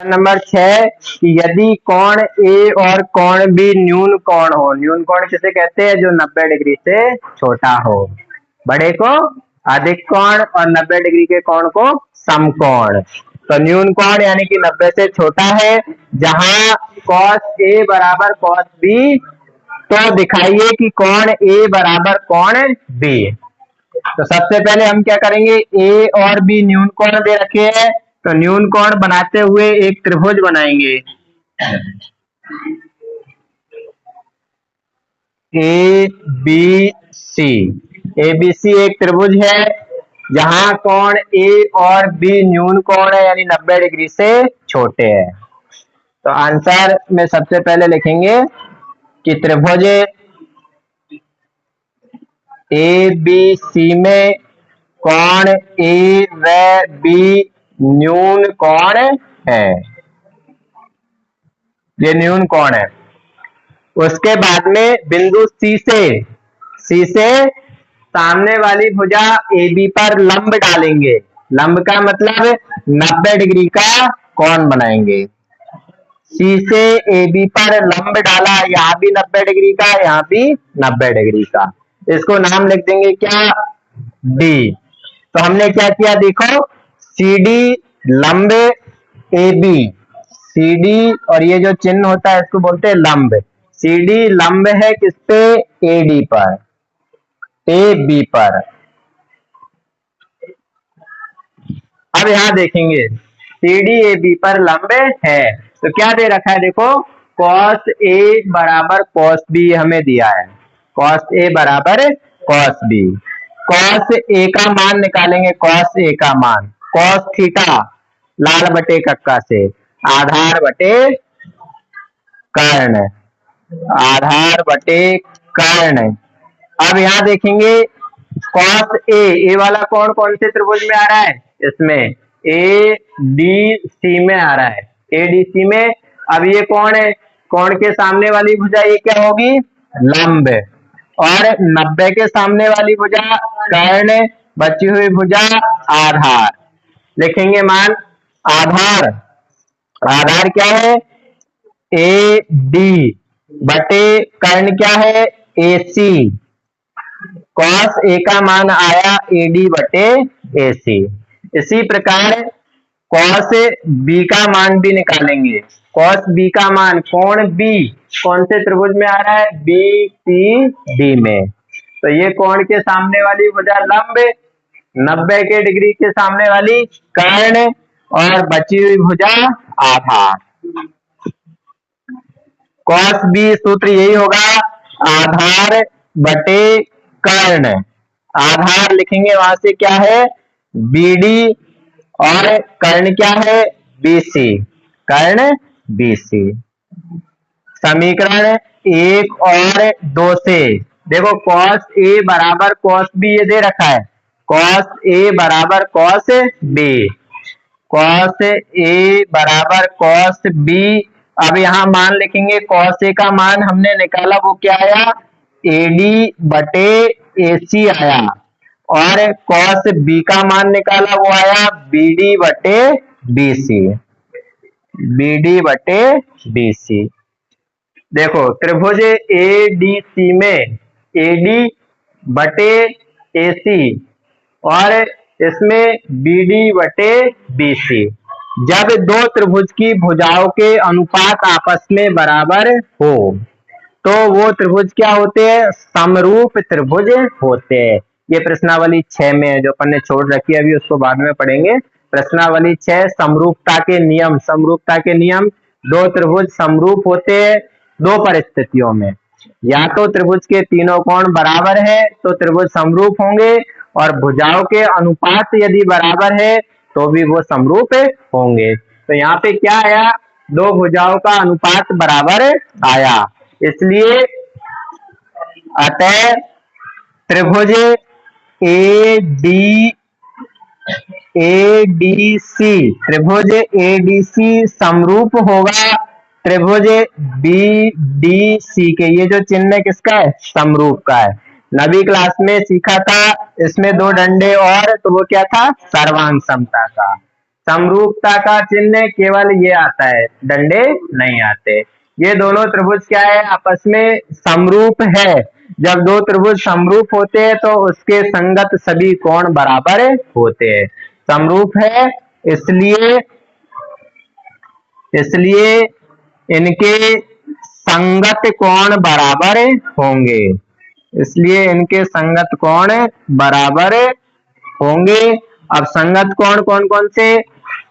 Number 6 कि यदि कोण ए और कोण बी न्यून कोण हो। न्यून कोण किसे कहते हैं? जो 90 डिग्री से छोटा हो। बड़े को अधिक कोण और 90 डिग्री के कोण को समकोण। तो न्यून कोण यानी कि 90 से छोटा है। जहां cos ए बराबर cos बी, तो दिखाइए कि कोण ए बराबर कोण बी। तो सबसे पहले हम क्या करेंगे, ए और बी न्यून कोण दे रखे हैं, तो न्यून कोण बनाते हुए एक त्रिभुज बनाएंगे। A B C, A B C एक त्रिभुज है जहां कोण ए और बी न्यून कोण है यानी 90 डिग्री से छोटे हैं। तो आंसर में सबसे पहले लिखेंगे कि त्रिभुज ए बी सी में कोण ए व बी न्यून कोण है, ये न्यून कोण है। उसके बाद में बिंदु सी से सामने वाली भुजा ए बी पर लंब डालेंगे। लंब का मतलब 90 डिग्री का कोण बनाएंगे। सी से ए बी पर लंब डाला, यहाँ भी 90 डिग्री का, यहाँ भी 90 डिग्री का। इसको नाम लिख देंगे क्या? डी। तो हमने क्या किया देखो, सी डी लंब ए बी, सी डी और ये जो चिन्ह होता है इसको बोलते हैं लंब। सी डी लंब है किस पे? ए डी पर, ए बी पर। अब यहां देखेंगे सी डी ए बी पर लंब है, तो क्या दे रखा है देखो, cos ए बराबर cos बी हमें दिया है। cos ए बराबर cos बी। cos ए का मान निकालेंगे, cos ए का मान cos थीटा लाल बटे कक्का से, आधार बटे कर्ण, आधार बटे कर्ण। अब यहां देखेंगे cos ए वाला कोण कौन से त्रिभुज में आ रहा है? इसमें ए डी सी में आ रहा है, ए डी सी में। अब ये कौन है? कोण के सामने वाली भुजा ये क्या होगी? लंब। और 90 के सामने वाली भुजा कर्ण, बची हुई भुजा आधार। लिखेंगे मान आधार, आधार क्या है? ए डी बटे कर्ण क्या है? ए सी। cos ए का मान आया ए डी बटे ए सी। इसी प्रकार cos बी का मान भी निकालेंगे। cos बी का मान कोण बी कौन से त्रिभुज में आ रहा है? बी सी डी में। तो ये कोण के सामने वाली भुजा लंब, 90 के डिग्री के सामने वाली कर्ण और बची हुई भुजा आधार। cos बी सूत्र यही होगा, आधार बटे कर्ण। आधार लिखेंगे वहां से क्या है? बीडी और कर्ण क्या है? बीसी, कर्ण बीसी। समीकरण 1 और 2 से देखो cos ए बराबर cos बी ये दे रखा है, cos ए बराबर cos बी, cos ए बराबर cos बी। अब यहां मान लिखेंगे, cos ए का मान हमने निकाला वो क्या आया? एडी बटे एसी आया। और cos बी का मान निकाला वो आया बीडी बटे बीसी, बीडी बटे बीसी। देखो त्रिभुज ए डी सी में एडी बटे एसी और इसमें बीडी बटे बीसी। जब दो त्रिभुज की भुजाओं के अनुपात आपस में बराबर हो तो वो त्रिभुज क्या होते हैं? समरूप त्रिभुज होते हैं। ये प्रश्नावली 6 में है, जो अपन ने छोड़ रखी है अभी उसको बाद में पढ़ेंगे। प्रश्नावली 6 समरूपता के नियम। समरूपता के नियम, दो त्रिभुज समरूप होते हैं दो परिस्थितियों में, या तो त्रिभुज के तीनों कोण बराबर है तो त्रिभुज समरूप होंगे, और भुजाओं के अनुपात यदि बराबर है तो भी वो समरूप होंगे। तो यहाँ पे क्या आया? दो भुजाओं का अनुपात बराबर आया, इसलिए अतः त्रिभुज ए डी सी, त्रिभुज ए डी सी समरूप होगा त्रिभुज बी डी सी के। ये जो चिन्ह है किसका है? समरूप का है। नवी क्लास में सीखा था इसमें दो डंडे और, तो वो क्या था? सर्वांग समता का। समरूपता का चिन्ह केवल ये आता है, डंडे नहीं आते। ये दोनों त्रिभुज क्या है, आपस में समरूप है। जब दो त्रिभुज समरूप होते हैं तो उसके संगत सभी कोण बराबर होते हैं। समरूप है इसलिए इसलिए इनके संगत कोण बराबर होंगे, इसलिए इनके संगत कोण बराबर होंगे। अब संगत कोण कौन कौन से,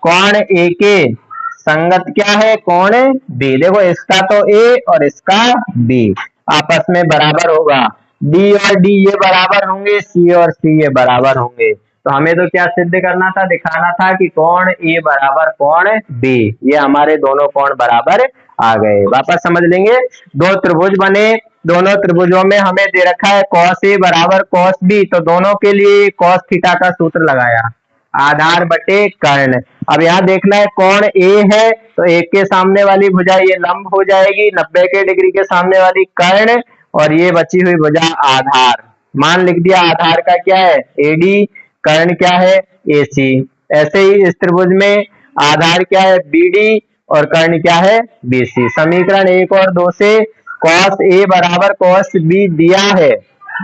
कोण ए के संगत क्या है, कोण बी। देखो इसका तो ए और इसका बी आपस में बराबर होगा, डी और डी ये बराबर होंगे, सी और सी ये बराबर होंगे। तो हमें तो क्या सिद्ध करना था, दिखाना था कि कोण ए बराबर कोण बी, ये हमारे दोनों कोण बराबर आ गए। वापस समझ लेंगे, दो त्रिभुज बने, दोनों त्रिभुजों में हमें दे रखा है cos ए बराबर cos बी, तो दोनों के लिए cos थीटा का सूत्र लगाया, आधार बटे कर्ण। अब यहाँ देखना है कोण ए है तो एक के सामने वाली भुजा ये लंब हो जाएगी, 90 के डिग्री के सामने वाली कर्ण, और ये बची हुई भुजा आधार। मान लिख दिया, आधार का क्या है एडी, कर्ण क्या है एसी। ऐसे ही इस त्रिभुज में आधार क्या है बीडी और कर्ण क्या है बीसी। समीकरण 1 और 2 से cos ए बराबर cos बी दिया है,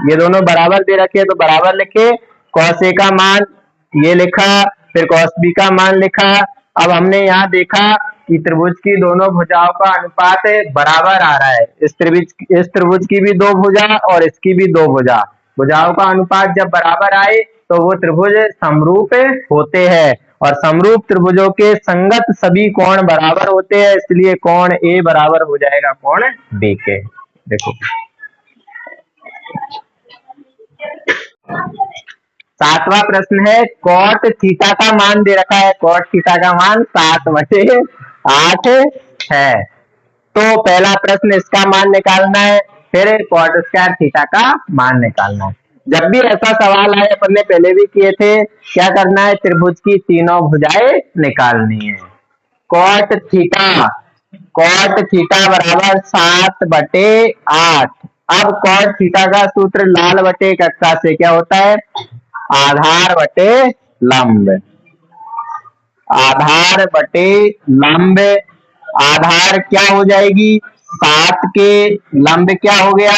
ये दोनों बराबर दे रखे तो बराबर लिखे, cos ए का मान ये लिखा, फिर cos बी का मान लिखा। अब हमने यहाँ देखा कि त्रिभुज की दोनों भुजाओं का अनुपात बराबर आ रहा है, इस त्रिभुज की भी दो भुजा और इसकी भी दो भुजा, भुजाओं का अनुपात जब बराबर आए तो वो त्रिभुज समरूप होते हैं, और समरूप त्रिभुजों के संगत सभी कोण बराबर होते हैं, इसलिए कोण ए बराबर हो जाएगा कोण बी के। देखो 7वां प्रश्न है, कॉट थीटा का मान दे रखा है, कॉट थीटा का मान 7/8 है। तो पहला प्रश्न इसका मान निकालना है, फिर कॉट स्क्वायर थीटा का मान निकालना है। जब भी ऐसा सवाल आए, अपन ने पहले भी किए थे, क्या करना है, त्रिभुज की तीनों भुजाएं निकालनी है। कॉट थीटा बराबर 7/8। अब कॉट थीटा का सूत्र लाल बटे कक्षा से क्या होता है, आधार बटे लंब, आधार बटे लंब। आधार क्या हो जाएगी 7 के, लंब क्या हो गया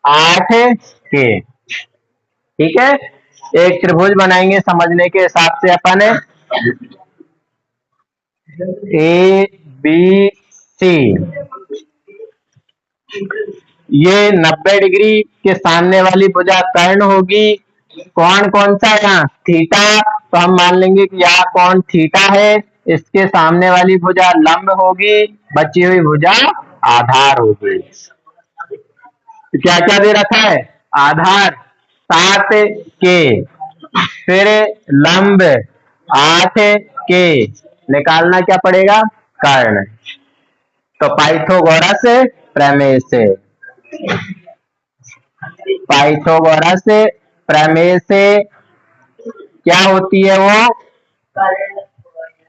8 के। ठीक है, एक त्रिभुज बनाएंगे समझने के हिसाब से अपन, ए बी सी, ये 90 डिग्री के सामने वाली भुजा कर्ण होगी, कौन कौन सा यहाँ थीटा, तो हम मान लेंगे कि यहाँ कौन थीटा है, इसके सामने वाली भुजा लंब होगी, बची हुई भुजा आधार होगी। तो क्या क्या दे रखा है, आधार 7 के, फिर लंब 8 के, निकालना क्या पड़ेगा कर्ण। तो पाइथागोरस प्रमेय से, पाइथागोरस प्रमेय से क्या होती है वो,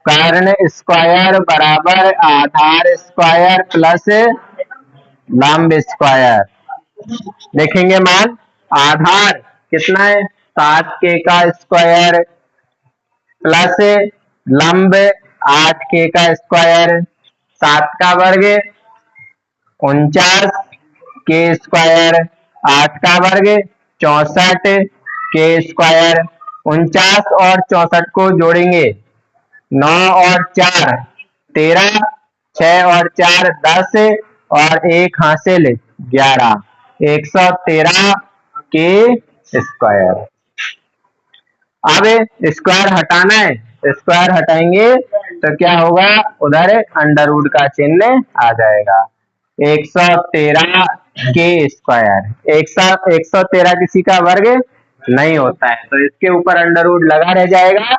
कर्ण स्क्वायर बराबर आधार स्क्वायर प्लस लंब स्क्वायर। देखेंगे मान, आधार कितना है 7 के का स्क्वायर प्लस लंब 8 के का स्क्वायर, 7 का वर्ग 49 के स्क्वायर, 8 का वर्ग 64 के स्क्वायर। 49 और 64 को जोड़ेंगे, 9 और 4 13, 6 और 4 10 और 1 हासिल 11, 113 के स्क्वायर। अब स्क्वायर हटाना है, स्क्वायर हटाएंगे तो क्या होगा, उधर अंडर रूट का चिन्ह आ जाएगा, 113 के स्क्वायर। 113 किसी का वर्ग नहीं होता है, तो इसके ऊपर अंडर रूट लगा रह जाएगा,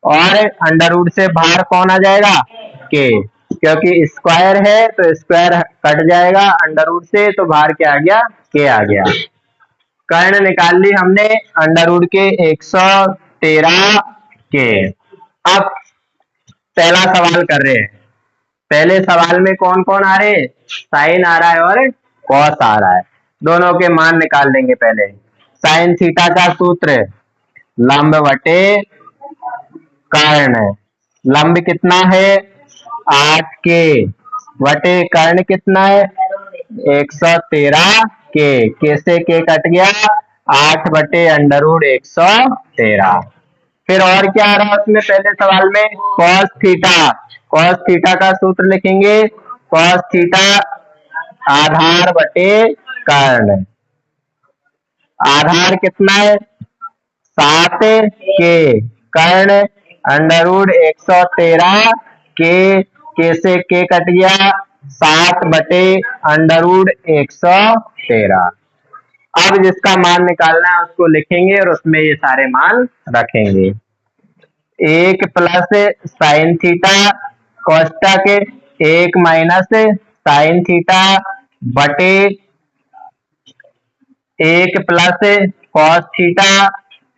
और अंडर रूट से बाहर कौन आ जाएगा के, क्योंकि स्क्वायर है तो स्क्वायर कट जाएगा अंडर रूट से, तो बाहर क्या आ गया के आ गया। कर्ण निकाल ली हमने अंडर रूट के 113 के। अब पहला सवाल कर रहे हैं, पहले सवाल में कौन कौन आ रहे, साइन आ रहा है और कॉस आ रहा है, दोनों के मान निकाल लेंगे। पहले साइन थीटा का सूत्र लंब बटे कर्ण, लंब कितना है 8 के बटे कर्ण कितना है 113 के से के कट गया 8 बटे अंडर रूट 113। फिर और क्या आ रहा है उसमें पहले सवाल में कॉस थीटा का सूत्र लिखेंगे कॉस थीटा आधार बटे कर्ण। आधार कितना है 7 के कर्ण अंडर रूट 113 के से के कट गया 7 बटे अंडर रूट 113। अब जिसका मान निकालना है उसको लिखेंगे और उसमें ये सारे मान रखेंगे। 1 प्लस साइन थीटा कोष्टक 1 माइनस साइन थीटा बटे 1 प्लस कॉस थीटा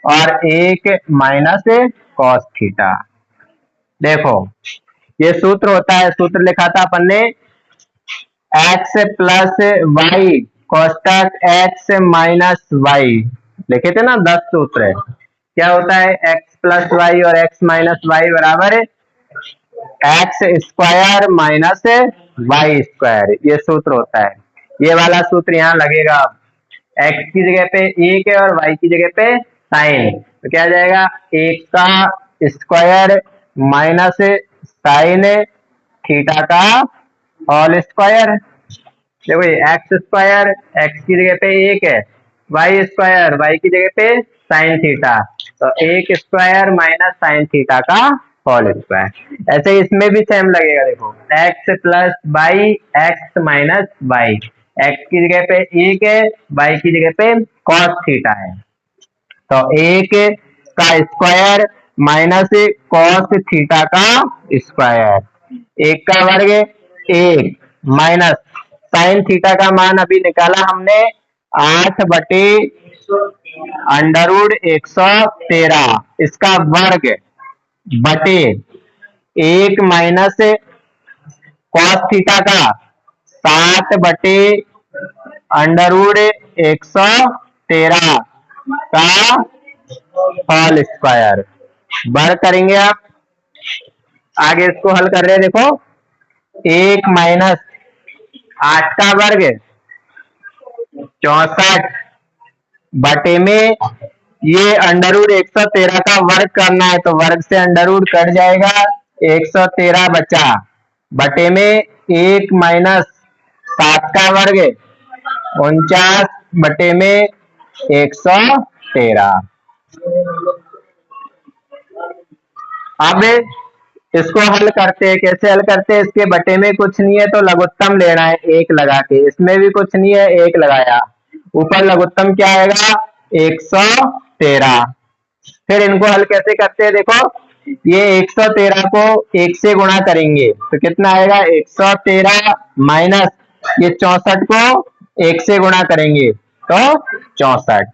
और 1 माइनस कॉस थीटा। देखो ये सूत्र होता है, सूत्र लिखा था अपन ने x प्लस वाई कोष्टक x माइनस वाई लिखे थे ना 10 सूत्र है। क्या होता है x प्लस वाई और x माइनस वाई बराबर है X square minus Y square, ये सूत्र होता है। ये वाला सूत्र यहाँ लगेगा, x की जगह पे 1 है और y की जगह पे साइन, तो क्या आ जाएगा 1 का स्क्वायर माइनस साइन थीटा का होल स्क्वायर। देखो ये एक्स स्क्वायर एक्स की जगह पे 1 है, वाई स्क्वायर वाई की जगह पे साइन थीटा, तो 1 स्क्वायर माइनस साइन थीटा का होल स्क्वायर। ऐसे ही इसमें भी सेम लगेगा। देखो X plus Y X minus Y, X की जगह पे 1 है, वाई की जगह पे कॉस थीटा है, तो 1 का स्क्वायर माइनस कॉस थीटा का स्क्वायर, 1 का वर्ग 1 माइनस साइन थीटा का मान अभी निकाला हमने 8 बटे अंडर रूट 113, इसका वर्ग बटे 1 माइनस कॉस थीटा का 7 बटे अंडर रूट 113 का होल स्क्वायर। वर्ग करेंगे आप, आगे इसको हल कर रहे हैं। देखो 1 माइनस 8 का वर्ग 64 बटे में ये अंडर रूट 113 का वर्ग करना है, तो वर्ग से अंडर रूट कट जाएगा 113 बचा, बटे में 1 माइनस 7 का वर्ग 49 बटे में 113। अब इसको हल करते हैं, कैसे हल करते हैं, इसके बटे में कुछ नहीं है तो लघुत्तम लेना है 1 लगा के, इसमें भी कुछ नहीं है 1 लगाया, ऊपर लघुत्तम क्या आएगा 113। फिर इनको हल कैसे करते हैं, देखो ये 113 को 1 से गुणा करेंगे तो कितना आएगा 113 माइनस ये 64 को 1 से गुणा करेंगे तो 64।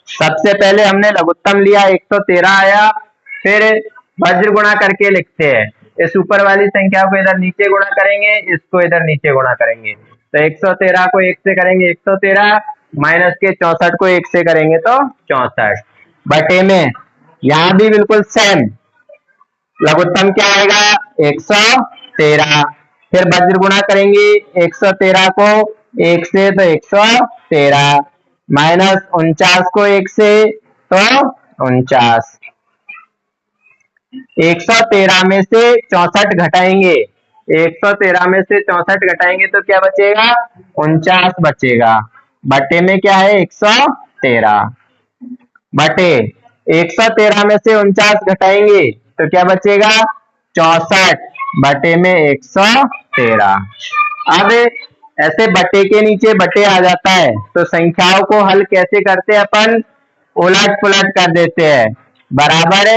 सबसे पहले हमने लघुत्तम लिया 113 आया, फिर वज्र गुणा करके लिखते हैं, इस ऊपर वाली संख्या को इधर नीचे गुणा करेंगे, इसको इधर नीचे गुणा करेंगे, तो 113 को 1 से करेंगे 113 माइनस के 64 को 1 से करेंगे तो 64, बटे में यहाँ भी बिल्कुल सेम लघुत्तम क्या आएगा 113, फिर वज्र गुणा करेंगे 113 को 1 से तो 113 माइनस 49 को 1 से तो 49, 113 में से 64 घटाएंगे, 113 में से 64 घटाएंगे तो क्या बचेगा 49 बचेगा, बटे में क्या है 113, बटे 113 में से 49 घटाएंगे तो क्या बचेगा 64, बटे में 113। अब ऐसे बटे के नीचे बटे आ जाता है तो संख्याओं को हल कैसे करते हैं अपन, उलट पुलट कर देते हैं, बराबर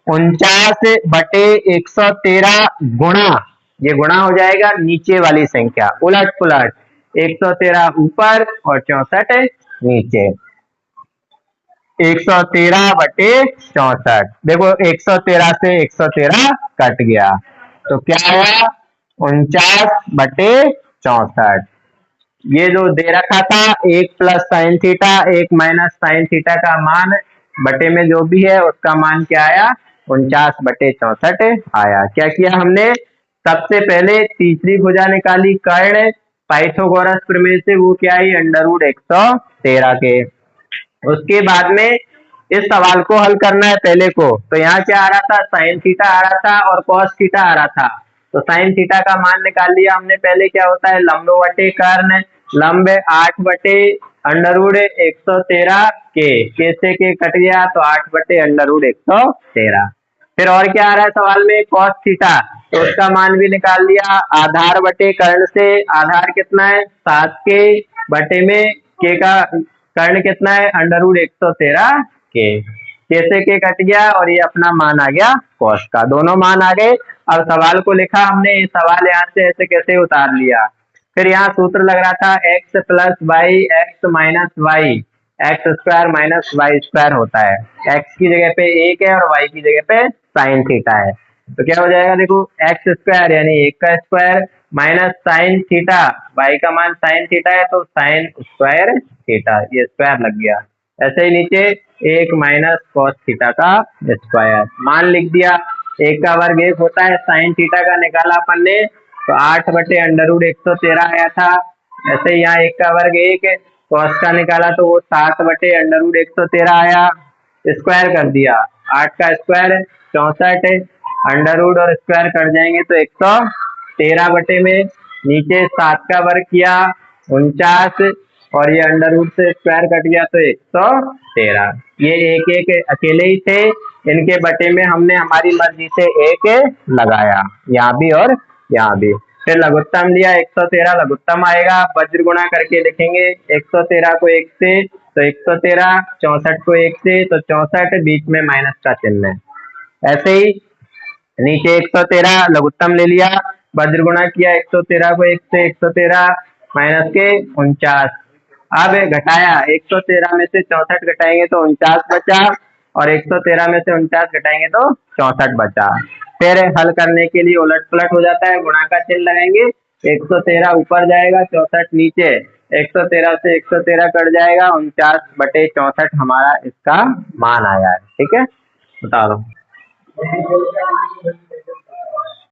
49 बटे 113 गुणा, ये गुणा हो जाएगा नीचे वाली संख्या, उलट पुलट 113 ऊपर और 64 नीचे, 113 बटे 64। देखो 113 से 113 कट गया तो क्या आया 49 बटे 64। ये जो दे रखा था 1 plus sine theta 1 minus sine theta का मान बटे में जो भी है उसका मान क्या आया 49/64 आया। क्या किया हमने, सबसे पहले तीसरी भुजा निकाली कर्ण पाइथागोरस प्रमेय से, वो क्या आई √113 के। उसके बाद में इस सवाल को हल करना है पहले को, तो यहाँ क्या आ रहा था, साइन थीटा आ रहा था और कॉस थीटा आ रहा था। तो साइन थीटा का मान निकाल लिया हमने पहले। क्या होता है, लंब बटे कर्ण, लंब 8/√113 के से के कट गया तो 8/√113। फिर और क्या आ रहा है सवाल में, कॉस थीटा, तो उसका मान भी निकाल लिया। आधार बटे कर्ण से, आधार कितना है 7 के, बटे में के का कर्ण कितना है √113 के से के कट गया और ये अपना मान आ गया कॉस का, दोनों मान आ गए। अब सवाल को लिखा हमने, सवाल यहाँ से ऐसे कैसे उतार लिया। फिर यहाँ सूत्र लग रहा था x + y x - y x² - y² होता है। x की जगह पे 1 है और y की जगह पे साइन थीटा है, तो क्या हो जाएगा देखो, x² यानी 1 का square minus sine theta, y का मान साइन थीटा है तो साइन स्क्वायर थीटा, ये स्क्वायर लग गया। ऐसे ही नीचे 1 माइनस कॉस थीटा का स्क्वायर, मान लिख दिया। 1 का वर्ग 1 होता है, साइन थीटा का निकाला अपन ने तो 8/√113 आया था। ऐसे ही यहाँ 1 का वर्ग 1, कॉस का निकाला तो वो 7/√113 आया। स्क्वायर कर दिया, 8 का स्क्वायर 64, अंडर और स्क्वायर कट जाएंगे तो 113 बटे में, नीचे 7 का वर्ग किया 49 और ये अंडर से स्क्वायर कट गया तो 113। ये एक एक अकेले ही थे, इनके बटे में हमने हमारी मर्जी से 1 लगाया, यहाँ भी और यहाँ भी। फिर लघुत्तम लिया 113, लघुत्तम आएगा, वज्र गुणा करके लिखेंगे 113 को 1 से तो 113, 64 को 1 से तो 64, बीच में माइनस का चिन्ह है। ऐसे ही नीचे 113 लघुत्तम ले लिया, वज्र गुणा किया 113 को 1 से, 113 माइनस के 49। अब घटाया, 113 में से 64 घटाएंगे तो 49 बचा और 113 में से 49 घटाएंगे तो 64 बचा। फिर हल करने के लिए उलट पुलट हो जाता है, गुणा का चिन्ह लगाएंगे, 113 ऊपर जाएगा 64 नीचे, 113 से 113 कट जाएगा, 49/64 हमारा इसका मान आया है। ठीक है, बता दो।